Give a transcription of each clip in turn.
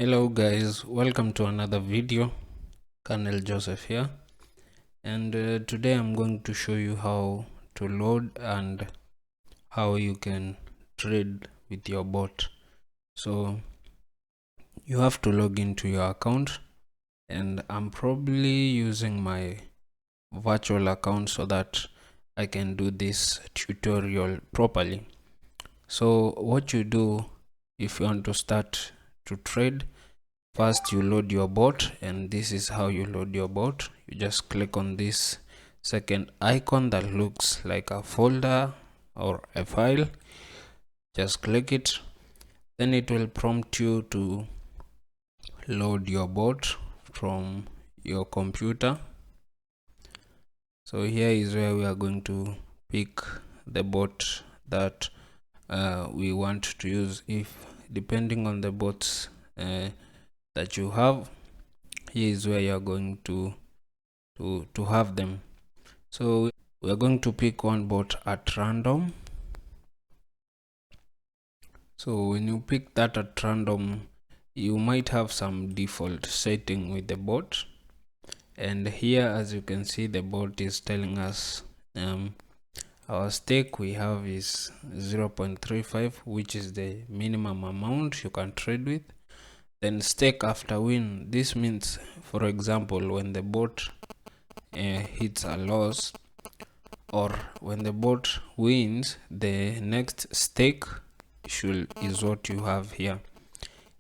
Hello guys, welcome to another video. Colonel Joseph here, and today I'm going to show you how to load and how you can trade with your bot. So you have to log into your account, and I'm probably using my virtual account so that I can do this tutorial properly. So what you do if you want to start to trade, first you load your bot, and this is how you load your bot. You just click on this second icon that looks like a folder or a file. Just click it, then it will prompt you to load your bot from your computer. So here is where we are going to pick the bot that we want to use. If depending on the bots that you have, here is where you are going to have them. So we are going to pick one bot at random. So when you pick that at random, you might have some default setting with the bot, and here as you can see, the bot is telling us our stake we have is 0.35, which is the minimum amount you can trade with. Then stake after win, this means, for example, when the bot hits a loss, or when the bot wins, the next stake is what you have here.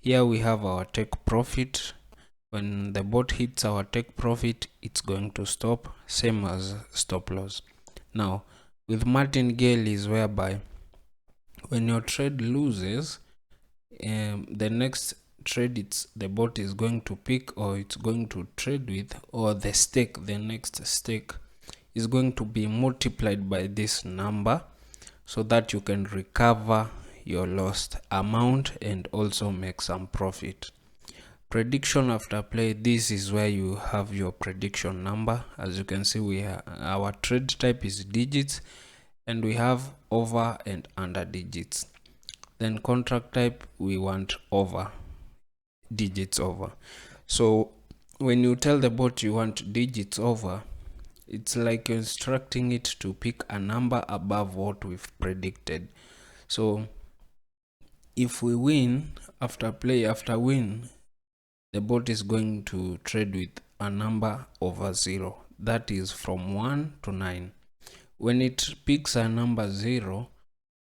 Here we have our take profit. When the bot hits our take profit, it's going to stop, same as stop loss. Now with martingale is whereby when your trade loses, the next trade the bot is going to pick, or it's going to trade with, or the next stake is going to be multiplied by this number, so that you can recover your lost amount and also make some profit. Prediction after play, this is where you have your prediction number. As you can see, our trade type is digits, and we have over and under digits. Then contract type, we want over, digits over. So when you tell the bot you want digits over, it's like you're instructing it to pick a number above what we've predicted. So if we win, after win, the bot is going to trade with a number over 0, that is from 1 to 9. When it picks a number 0,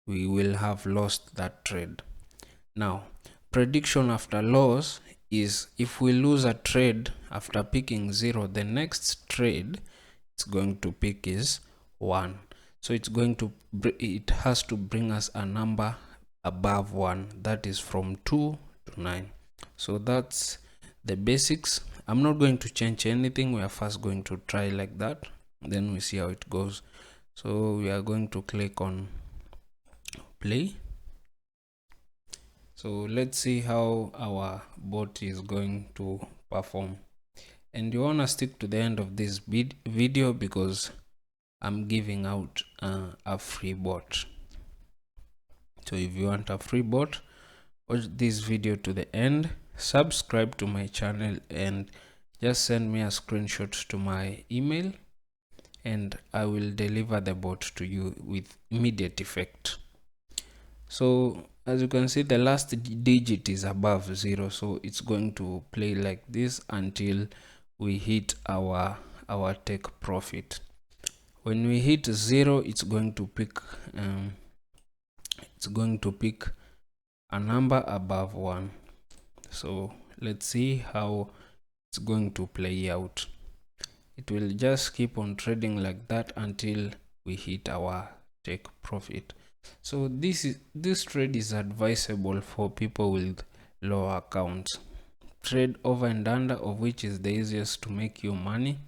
we will have lost that trade. Now prediction after loss is, if we lose a trade after picking 0, the next trade it's going to pick is 1. So it has to bring us a number above 1, that is from 2 to 9. So that's the basics. I'm not going to change anything. We are first going to try like that, then we see how it goes. So we are going to click on play. So let's see how our bot is going to perform, and you want to stick to the end of this video because I'm giving out a free bot. So if you want a free bot, watch this video to the end, subscribe to my channel, and just send me a screenshot to my email, and I will deliver the bot to you with immediate effect. So as you can see, the last digit is above 0, so it's going to play like this until we hit our take profit. When we hit 0, it's going to pick a number above 1. So let's see how it's going to play out. It will just keep on trading like that until we hit our take profit. So this trade is advisable for people with low accounts. Trade over and under, of which is the easiest to make you money,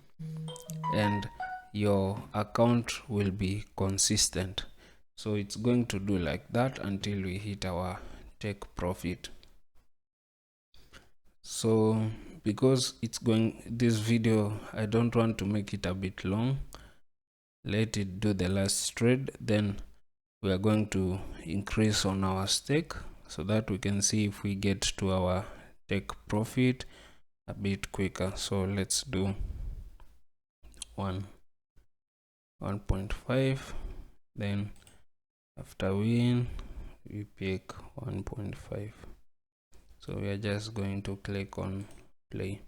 and your account will be consistent. So it's going to do like that until we hit our take profit. So because this video, I don't want to make it a bit long, let it do the last trade, then we are going to increase on our stake so that we can see if we get to our take profit a bit quicker. So let's do 1.5, then after win we pick 1.5. so we are just going to click on play.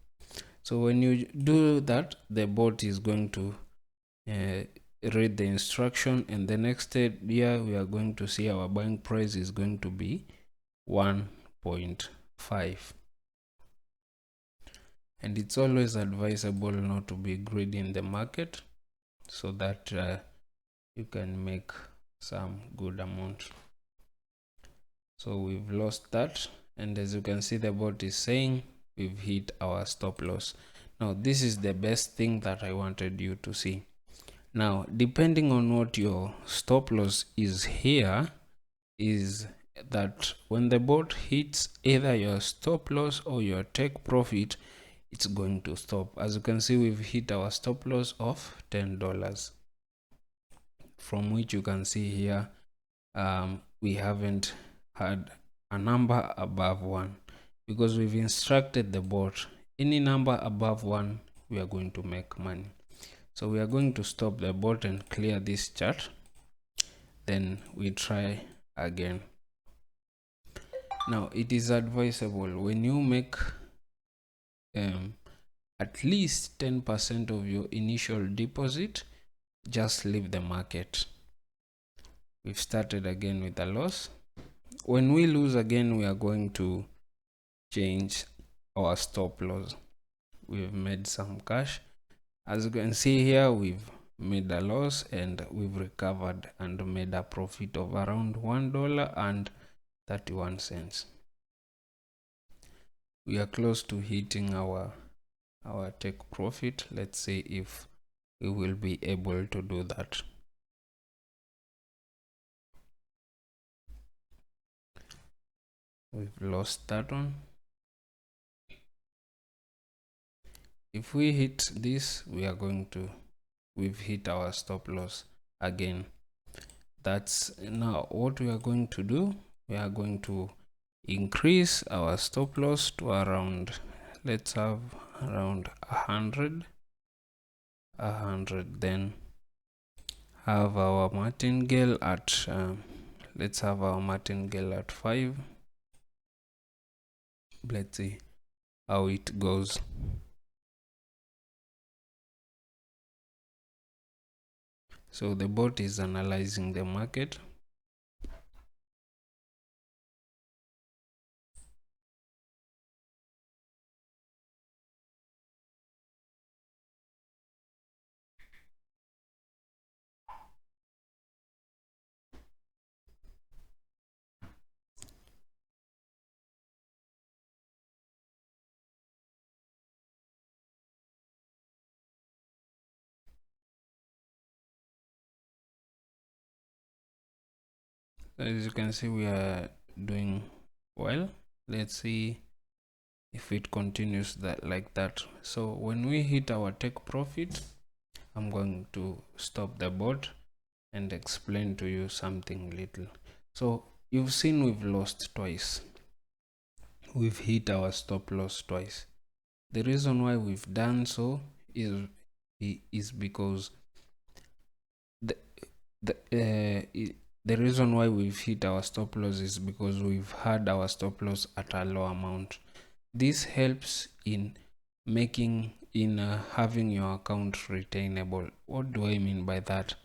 So when you do that, the bot is going to read the instruction, and the next step here we are going to see our buying price is going to be 1.5. and it's always advisable not to be greedy in the market, so that you can make some good amount. So we've lost that, and as you can see, the bot is saying we've hit our stop loss. Now this is the best thing that I wanted you to see. Now depending on what your stop loss is here, is that when the bot hits either your stop loss or your take profit, it's going to stop. As you can see, we've hit our stop loss of $10, from which you can see here we haven't had a number above 1, because we've instructed the bot any number above 1 we are going to make money. So we are going to stop the bot and clear this chart, then we try again. Now it is advisable when you make at least 10% of your initial deposit, just leave the market. We've started again with a loss. When we lose again, we are going to change our stop loss. We've made some cash. As you can see here, we've made a loss and we've recovered and made a profit of around $1.31. We are close to hitting our take profit. Let's see if we will be able to do that. We've lost that one. If we hit this, we've hit our stop loss again. That's now what we are going to do. We are going to increase our stop loss to around, let's have around 100, then have our martingale at let's have our martingale at 5. Let's see how it goes. So the bot is analyzing the market. As you can see, we are doing well. Let's see if it continues like that. So when we hit our take profit, I'm going to stop the bot and explain to you something little. So you've seen we've lost twice. We've hit our stop loss twice. The reason why we've done so is because the reason why we've hit our stop loss is because we've had our stop loss at a low amount. This helps in having your account retainable. What do I mean by that?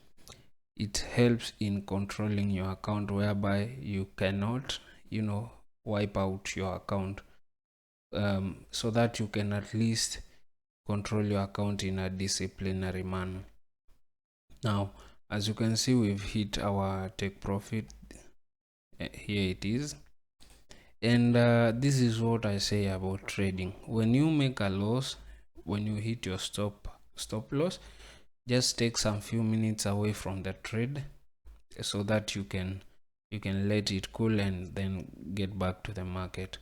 It helps in controlling your account, whereby you cannot, wipe out your account, so that you can at least control your account in a disciplinary manner. Now, as you can see, we've hit our take profit. Here it is. And this is what I say about trading. When you make a loss, when you hit your stop loss, just take some few minutes away from the trade, so that you can let it cool and then get back to the market.